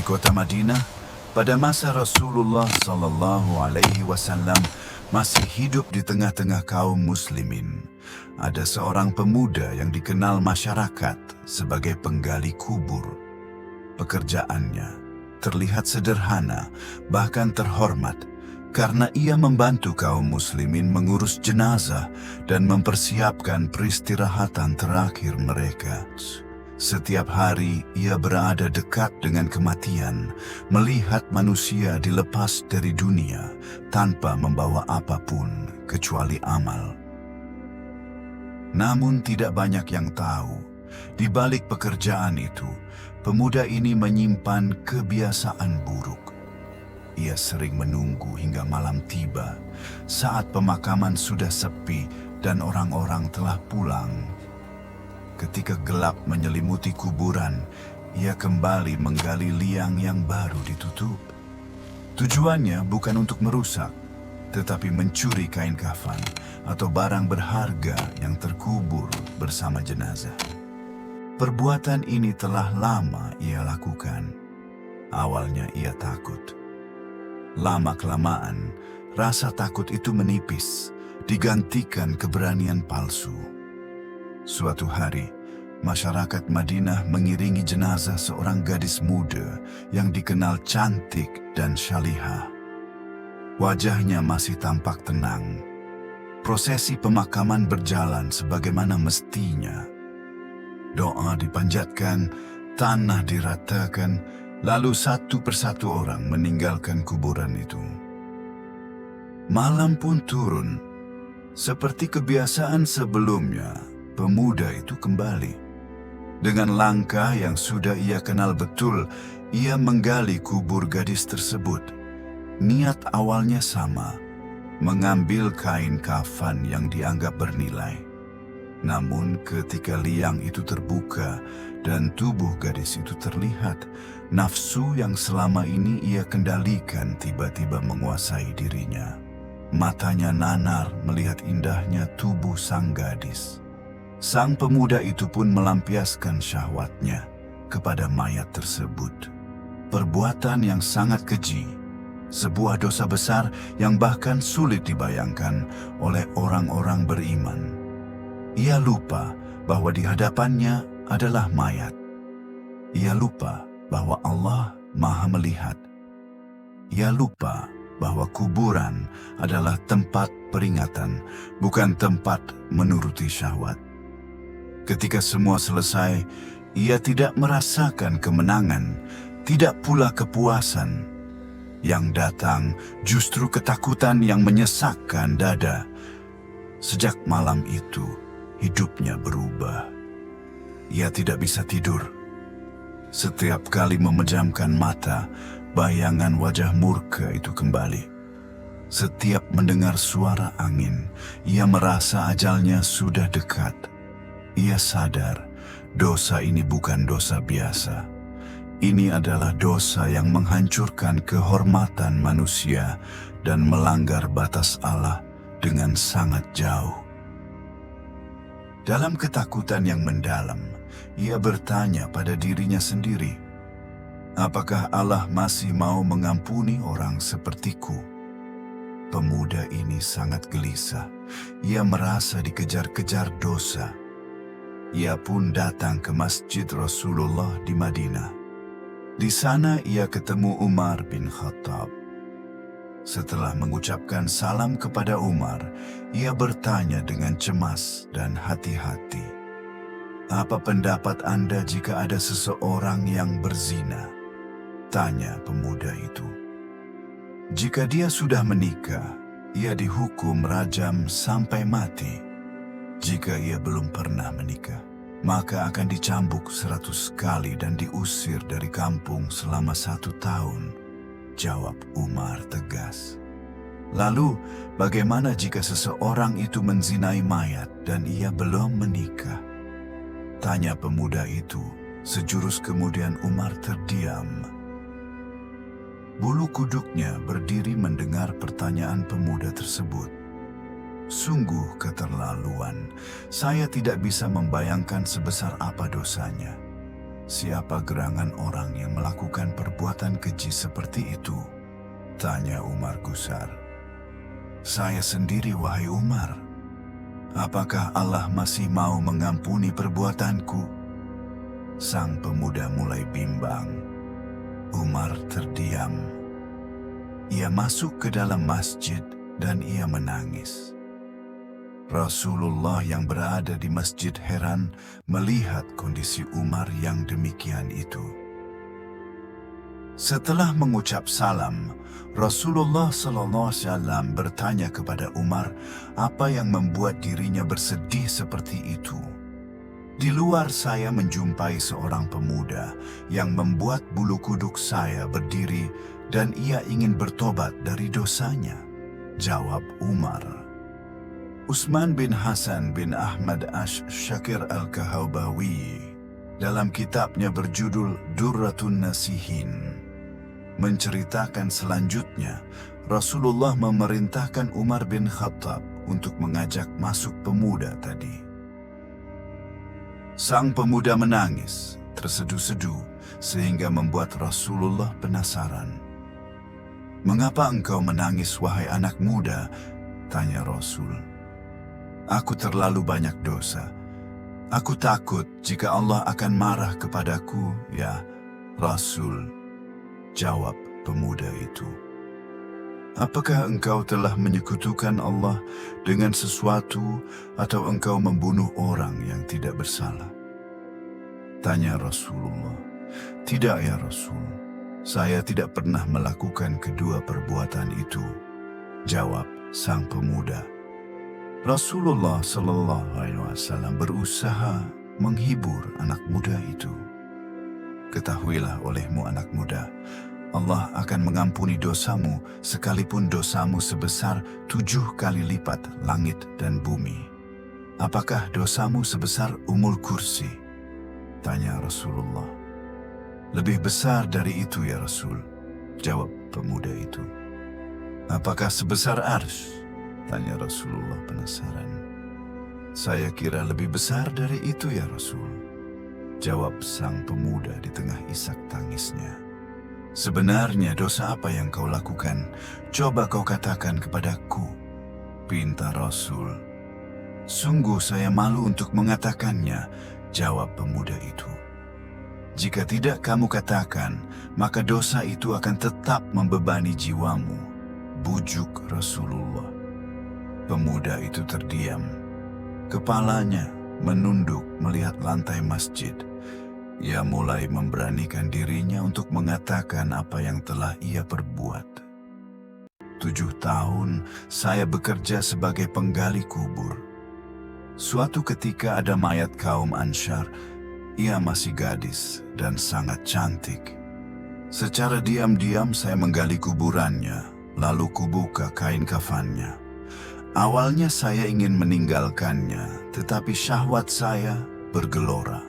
kota Madinah, pada masa Rasulullah SAW masih hidup di tengah-tengah kaum muslimin, ada seorang pemuda yang dikenal masyarakat sebagai penggali kubur. Pekerjaannya terlihat sederhana, bahkan terhormat, karena ia membantu kaum muslimin mengurus jenazah dan mempersiapkan peristirahatan terakhir mereka. Setiap hari ia berada dekat dengan kematian, melihat manusia dilepas dari dunia tanpa membawa apapun kecuali amal. Namun tidak banyak yang tahu, di balik pekerjaan itu, pemuda ini menyimpan kebiasaan buruk. Ia sering menunggu hingga malam tiba, saat pemakaman sudah sepi dan orang-orang telah pulang. Ketika gelap menyelimuti kuburan, ia kembali menggali liang yang baru ditutup. Tujuannya bukan untuk merusak, tetapi mencuri kain kafan atau barang berharga yang terkubur bersama jenazah. Perbuatan ini telah lama ia lakukan. Awalnya ia takut. Lama-kelamaan, rasa takut itu menipis, digantikan keberanian palsu. Suatu hari, masyarakat Madinah mengiringi jenazah seorang gadis muda yang dikenal cantik dan syalihah. Wajahnya masih tampak tenang. Prosesi pemakaman berjalan sebagaimana mestinya. Doa dipanjatkan, tanah diratakan, lalu satu persatu orang meninggalkan kuburan itu. Malam pun turun. Seperti kebiasaan sebelumnya, pemuda itu kembali. Dengan langkah yang sudah ia kenal betul, ia menggali kubur gadis tersebut. Niat awalnya sama, mengambil kain kafan yang dianggap bernilai. Namun ketika liang itu terbuka dan tubuh gadis itu terlihat, nafsu yang selama ini ia kendalikan tiba-tiba menguasai dirinya. Matanya nanar melihat indahnya tubuh sang gadis. Sang pemuda itu pun melampiaskan syahwatnya kepada mayat tersebut. Perbuatan yang sangat keji, sebuah dosa besar yang bahkan sulit dibayangkan oleh orang-orang beriman. Ia lupa bahwa di hadapannya adalah mayat. Ia lupa bahwa Allah Maha Melihat. Ia lupa bahwa kuburan adalah tempat peringatan, bukan tempat menuruti syahwat. Ketika semua selesai, ia tidak merasakan kemenangan, tidak pula kepuasan. Yang datang justru ketakutan yang menyesakkan dada. Sejak malam itu, hidupnya berubah. Ia tidak bisa tidur. Setiap kali memejamkan mata, bayangan wajah murka itu kembali. Setiap mendengar suara angin, ia merasa ajalnya sudah dekat. Ia sadar, dosa ini bukan dosa biasa. Ini adalah dosa yang menghancurkan kehormatan manusia dan melanggar batas Allah dengan sangat jauh. Dalam ketakutan yang mendalam, ia bertanya pada dirinya sendiri, apakah Allah masih mau mengampuni orang sepertiku? Pemuda ini sangat gelisah. Ia merasa dikejar-kejar dosa. Ia pun datang ke Masjid Rasulullah di Madinah. Di sana ia ketemu Umar bin Khattab. Setelah mengucapkan salam kepada Umar, ia bertanya dengan cemas dan hati-hati, "Apa pendapat Anda jika ada seseorang yang berzina?" Tanya pemuda itu. "Jika dia sudah menikah, ia dihukum rajam sampai mati. Jika ia belum pernah menikah, maka akan dicambuk 100 kali dan diusir dari kampung selama 1 tahun." Jawab Umar tegas. "Lalu, bagaimana jika seseorang itu menzinai mayat dan ia belum menikah?" Tanya pemuda itu. Sejurus kemudian Umar terdiam. Bulu kuduknya berdiri mendengar pertanyaan pemuda tersebut. Sungguh keterlaluan. Saya tidak bisa membayangkan sebesar apa dosanya. "Siapa gerangan orang yang melakukan perbuatan keji seperti itu?" tanya Umar gusar. "Saya sendiri, wahai Umar. Apakah Allah masih mau mengampuni perbuatanku?" Sang pemuda mulai bimbang. Umar terdiam. Ia masuk ke dalam masjid dan ia menangis. Rasulullah yang berada di masjid heran melihat kondisi Umar yang demikian itu. Setelah mengucap salam, Rasulullah SAW bertanya kepada Umar apa yang membuat dirinya bersedih seperti itu. "Di luar saya menjumpai seorang pemuda yang membuat bulu kuduk saya berdiri dan ia ingin bertobat dari dosanya," jawab Umar. Utsman bin Hasan bin Ahmad Ash-Shakir Al-Kahawbawi dalam kitabnya berjudul Durratun Nasihin menceritakan selanjutnya Rasulullah memerintahkan Umar bin Khattab untuk mengajak masuk pemuda tadi. Sang pemuda menangis, terseduh-seduh sehingga membuat Rasulullah penasaran. "Mengapa engkau menangis, wahai anak muda?" tanya Rasul. "Aku terlalu banyak dosa. Aku takut jika Allah akan marah kepadaku, ya Rasul," jawab pemuda itu. "Apakah engkau telah menyekutukan Allah dengan sesuatu atau engkau membunuh orang yang tidak bersalah?" tanya Rasulullah. "Tidak, ya Rasul. Saya tidak pernah melakukan kedua perbuatan itu," jawab sang pemuda. Rasulullah SAW berusaha menghibur anak muda itu. "Ketahuilah olehmu anak muda, Allah akan mengampuni dosamu sekalipun dosamu sebesar 7 kali lipat langit dan bumi. Apakah dosamu sebesar Ummul Kursi?" tanya Rasulullah. "Lebih besar dari itu, ya Rasul," jawab pemuda itu. "Apakah sebesar Arsy?" tanya Rasulullah penasaran. "Saya kira lebih besar dari itu, ya Rasul," jawab sang pemuda di tengah isak tangisnya. "Sebenarnya dosa apa yang kau lakukan? Coba kau katakan kepadaku," pinta Rasul. "Sungguh saya malu untuk mengatakannya," jawab pemuda itu. "Jika tidak kamu katakan, maka dosa itu akan tetap membebani jiwamu," bujuk Rasulullah. Pemuda itu terdiam. Kepalanya menunduk melihat lantai masjid. Ia mulai memberanikan dirinya untuk mengatakan apa yang telah ia perbuat. 7 tahun saya bekerja sebagai penggali kubur. Suatu ketika ada mayat kaum Ansyar. Ia masih gadis dan sangat cantik. Secara diam-diam saya menggali kuburannya, lalu kubuka kain kafannya. Awalnya saya ingin meninggalkannya, tetapi syahwat saya bergelora.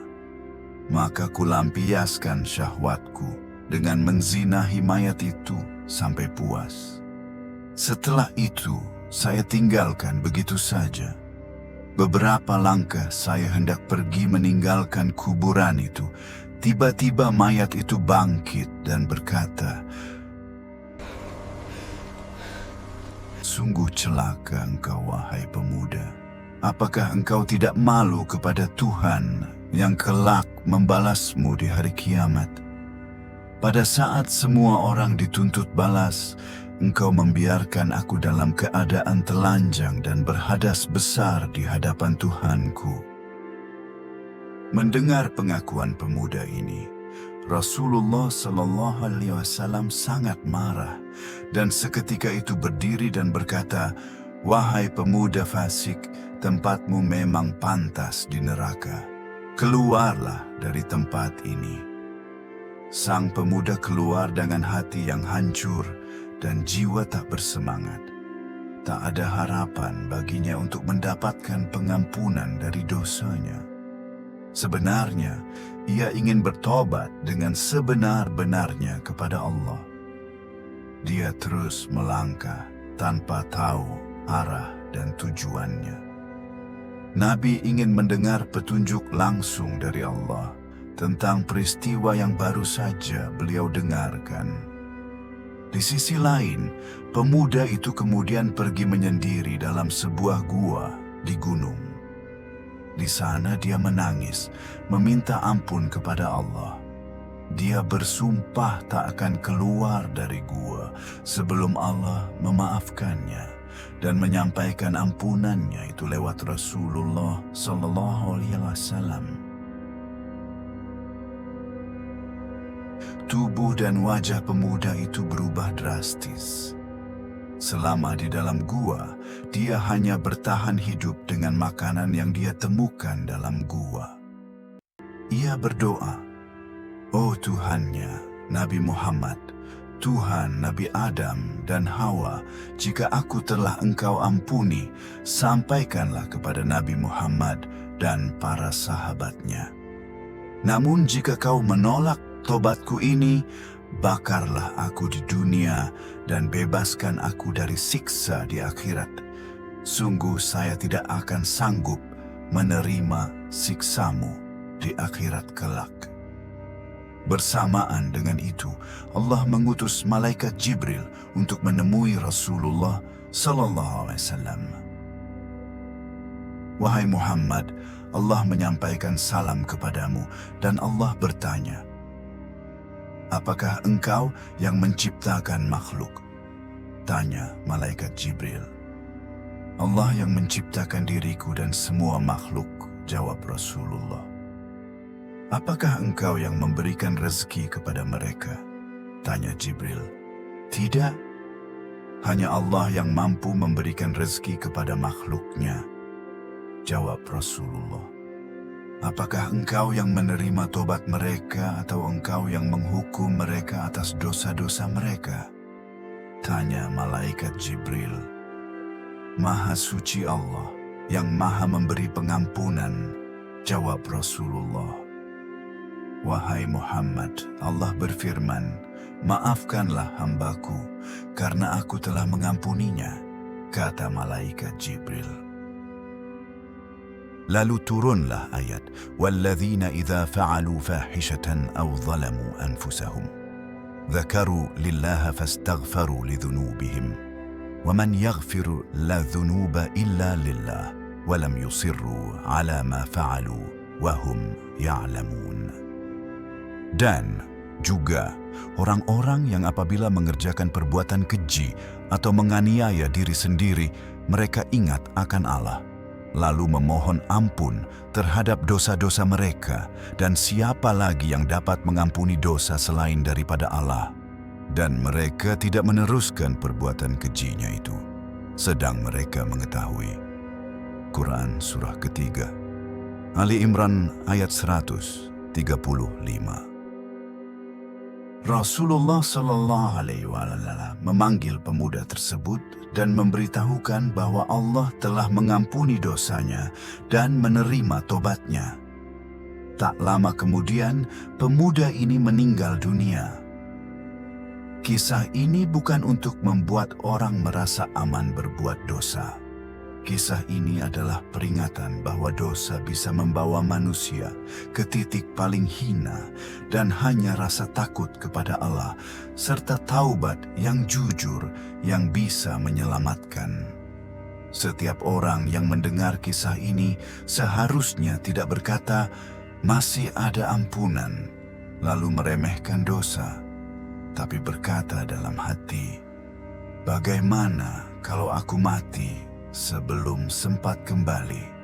Maka kulampiaskan syahwatku dengan menzinahi mayat itu sampai puas. Setelah itu, saya tinggalkan begitu saja. Beberapa langkah saya hendak pergi meninggalkan kuburan itu. Tiba-tiba mayat itu bangkit dan berkata, "Sungguh celaka engkau, wahai pemuda. Apakah engkau tidak malu kepada Tuhan yang kelak membalasmu di hari kiamat? Pada saat semua orang dituntut balas, engkau membiarkan aku dalam keadaan telanjang dan berhadas besar di hadapan Tuhanku." Mendengar pengakuan pemuda ini, Rasulullah SAW sangat marah dan seketika itu berdiri dan berkata, "Wahai pemuda fasik, tempatmu memang pantas di neraka. Keluarlah dari tempat ini." Sang pemuda keluar dengan hati yang hancur dan jiwa tak bersemangat. Tak ada harapan baginya untuk mendapatkan pengampunan dari dosanya. Sebenarnya, ia ingin bertobat dengan sebenar-benarnya kepada Allah. Dia terus melangkah tanpa tahu arah dan tujuannya. Nabi ingin mendengar petunjuk langsung dari Allah, tentang peristiwa yang baru saja beliau dengarkan. Di sisi lain, pemuda itu kemudian pergi menyendiri dalam sebuah gua di gunung. Di sana dia menangis, meminta ampun kepada Allah. Dia bersumpah tak akan keluar dari gua sebelum Allah memaafkannya dan menyampaikan ampunannya itu lewat Rasulullah Sallallahu Alaihi Wasallam. Tubuh dan wajah pemuda itu berubah drastis. Selama di dalam gua, dia hanya bertahan hidup dengan makanan yang dia temukan dalam gua. Ia berdoa, "Oh Tuhannya, Nabi Muhammad, Tuhan Nabi Adam dan Hawa, jika aku telah Engkau ampuni, sampaikanlah kepada Nabi Muhammad dan para sahabatnya. Namun jika kau menolak tobatku ini, bakarlah aku di dunia dan bebaskan aku dari siksa di akhirat. Sungguh saya tidak akan sanggup menerima siksamu di akhirat kelak." Bersamaan dengan itu, Allah mengutus malaikat Jibril untuk menemui Rasulullah Sallallahu Alaihi Wasallam. "Wahai Muhammad, Allah menyampaikan salam kepadamu dan Allah bertanya, apakah engkau yang menciptakan makhluk?" Tanya malaikat Jibril. "Allah yang menciptakan diriku dan semua makhluk," jawab Rasulullah. "Apakah engkau yang memberikan rezeki kepada mereka?" Tanya Jibril. "Tidak, hanya Allah yang mampu memberikan rezeki kepada makhluknya," jawab Rasulullah. "Apakah engkau yang menerima tobat mereka atau engkau yang menghukum mereka atas dosa-dosa mereka?" Tanya malaikat Jibril. "Maha suci Allah yang maha memberi pengampunan," jawab Rasulullah. "Wahai Muhammad, Allah berfirman, maafkanlah hambaku, karena aku telah mengampuninya," kata malaikat Jibril. Lalu turunlah ayat, "Walladzina idza fa'alu fahishatan aw zalamu anfusahum, dzakaru lillaha fastaghfaru lidhunubihim, wa man yaghfiru ladzunuba illa lillah, wa lam yusirru ala ma fa'alu wa hum ya'lamun." Dan juga orang-orang yang apabila mengerjakan perbuatan keji atau menganiaya diri sendiri, mereka ingat akan Allah, lalu memohon ampun terhadap dosa-dosa mereka, dan siapa lagi yang dapat mengampuni dosa selain daripada Allah, dan mereka tidak meneruskan perbuatan kejinya itu, sedang mereka mengetahui. Quran Surah ketiga, Ali Imran ayat 135. Rasulullah Sallallahu Alaihi Wasallam memanggil pemuda tersebut dan memberitahukan bahwa Allah telah mengampuni dosanya dan menerima tobatnya. Tak lama kemudian, pemuda ini meninggal dunia. Kisah ini bukan untuk membuat orang merasa aman berbuat dosa. Kisah ini adalah peringatan bahwa dosa bisa membawa manusia ke titik paling hina dan hanya rasa takut kepada Allah serta taubat yang jujur yang bisa menyelamatkan. Setiap orang yang mendengar kisah ini seharusnya tidak berkata, "Masih ada ampunan," lalu meremehkan dosa, tapi berkata dalam hati, "Bagaimana kalau aku mati sebelum sempat kembali?"